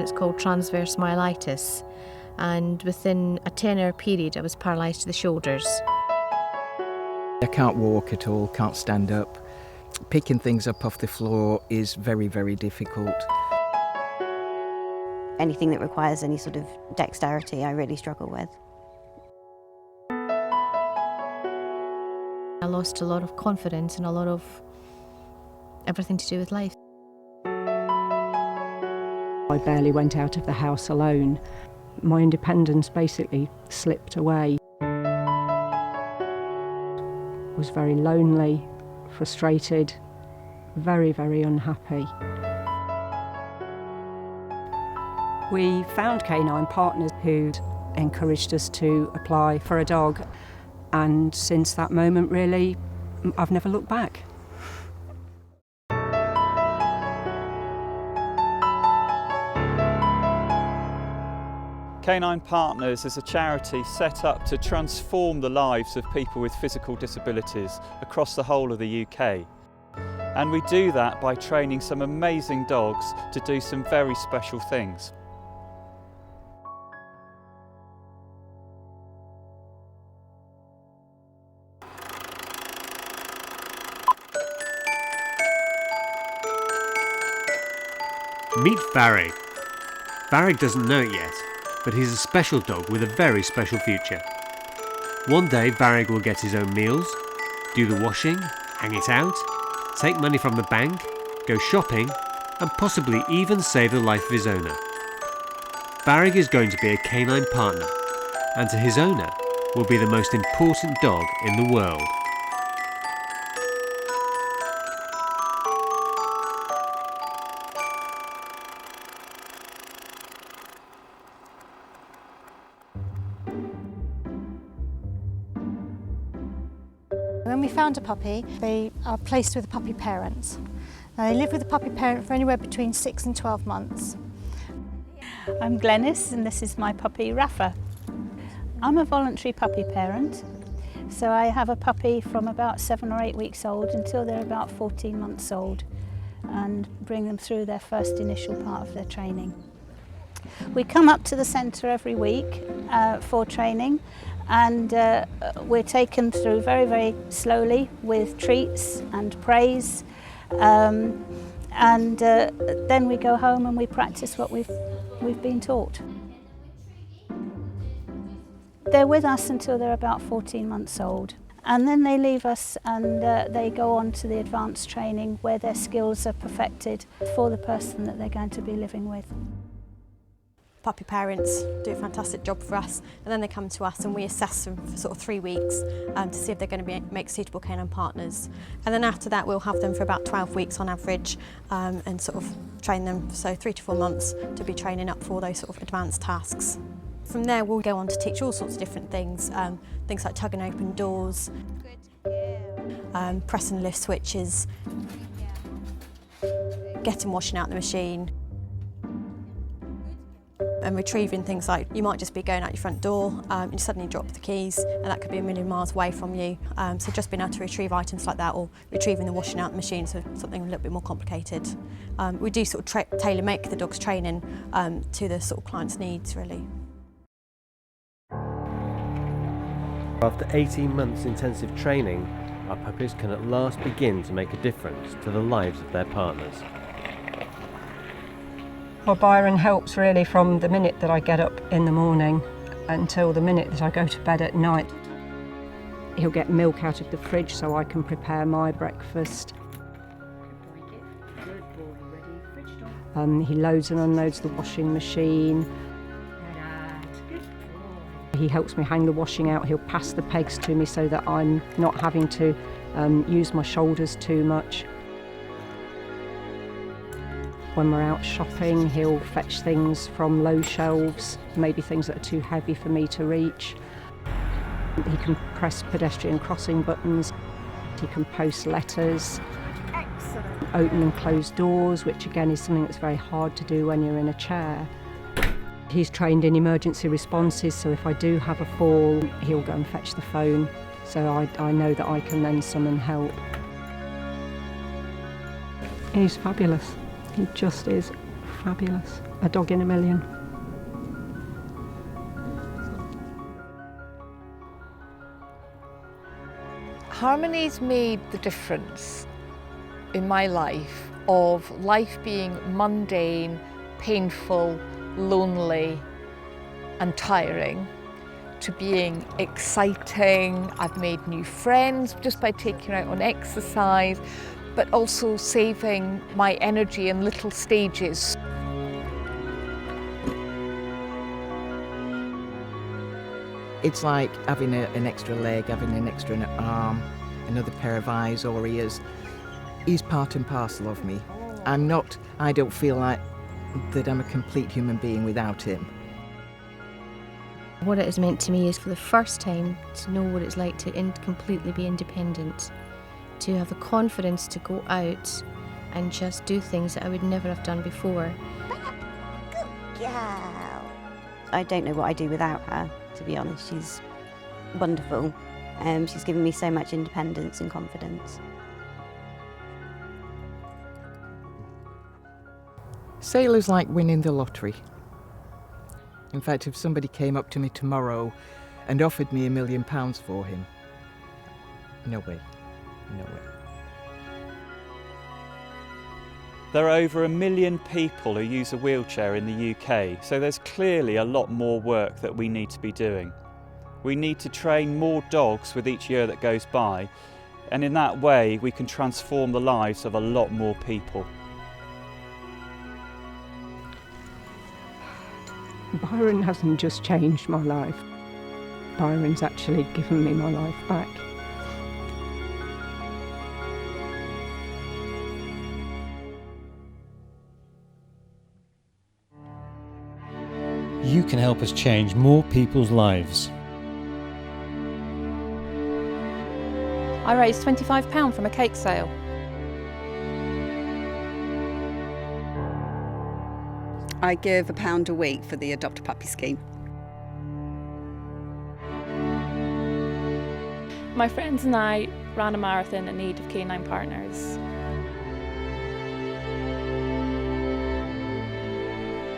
It's called transverse myelitis, and within a 10-hour period I was paralysed to the shoulders. I can't walk at all, can't stand up. Picking things up off the floor is very, very difficult. Anything that requires any sort of dexterity I really struggle with. I lost a lot of confidence and a lot of everything to do with life. I barely went out of the house alone. My independence basically slipped away. I was very lonely, frustrated, very, very unhappy. We found Canine Partners who'd encouraged us to apply for a dog, and since that moment really I've never looked back. Canine Partners is a charity set up to transform the lives of people with physical disabilities across the whole of the UK. And we do that by training some amazing dogs to do some very special things. Meet Varrig. Varrig doesn't know it yet, but he's a special dog with a very special future. One day Varrig will get his own meals, do the washing, hang it out, take money from the bank, go shopping, and possibly even save the life of his owner. Varrig is going to be a canine partner, and to his owner will be the most important dog in the world. When we found a puppy, they are placed with a puppy parent. They live with the puppy parent for anywhere between 6 and 12 months. I'm Glenys and this is my puppy Rafa. I'm a voluntary puppy parent, so I have a puppy from about 7 or 8 weeks old until they're about 14 months old and bring them through their first initial part of their training. We come up to the centre every week for training, and we're taken through very, very slowly with treats and praise, and then we go home and we practice what we've been taught. They're with us until they're about 14 months old, and then they leave us and they go on to the advanced training where their skills are perfected for the person that they're going to be living with. Puppy parents do a fantastic job for us, and then they come to us and we assess them for sort of 3 weeks to see if they're going to make suitable canine partners. And then after that we'll have them for about 12 weeks on average and sort of train them, so 3 to 4 months to be training up for those sort of advanced tasks. From there we'll go on to teach all sorts of different things, things like tugging open doors, press and lift switches, getting washing out the machine, and retrieving things like you might just be going out your front door and you suddenly drop the keys and that could be a million miles away from you. So just being able to retrieve items like that, or retrieving the washing out the machine, so something a little bit more complicated. We do sort of tailor make the dog's training to the sort of client's needs really. After 18 months intensive training, our puppies can at last begin to make a difference to the lives of their partners. Well, Byron helps really from the minute that I get up in the morning until the minute that I go to bed at night. He'll get milk out of the fridge so I can prepare my breakfast. He loads and unloads the washing machine. He helps me hang the washing out. He'll pass the pegs to me so that I'm not having to use my shoulders too much. When we're out shopping, he'll fetch things from low shelves, maybe things that are too heavy for me to reach. He can press pedestrian crossing buttons. He can post letters. Excellent. Open and close doors, which again is something that's very hard to do when you're in a chair. He's trained in emergency responses, so if I do have a fall, he'll go and fetch the phone, so I know that I can then summon help. He's fabulous. He just is fabulous. A dog in a million. Harmony's made the difference in my life of life being mundane, painful, lonely and tiring to being exciting. I've made new friends just by taking her out on exercise, but also saving my energy in little stages. It's like having an extra leg, having an extra arm, another pair of eyes or ears. He's part and parcel of me. I don't feel like that I'm a complete human being without him. What it has meant to me is for the first time to know what it's like to completely be independent, to have the confidence to go out and just do things that I would never have done before. Good girl. I don't know what I'd do without her, to be honest. She's wonderful. She's given me so much independence and confidence. Sailor's like winning the lottery. In fact, if somebody came up to me tomorrow and offered me £1 million for him, no way, no way. There are over 1 million people who use a wheelchair in the UK, so there's clearly a lot more work that we need to be doing. We need to train more dogs with each year that goes by, and in that way we can transform the lives of a lot more people. Byron hasn't just changed my life. Byron's actually given me my life back. You can help us change more people's lives. I raised £25 from a cake sale. I give £1 a week for the Adopt a Puppy scheme. My friends and I ran a marathon in need of Canine Partners.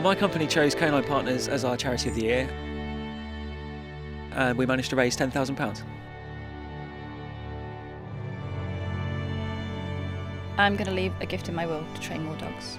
My company chose Canine Partners as our charity of the year, and we managed to raise £10,000. I'm going to leave a gift in my will to train more dogs.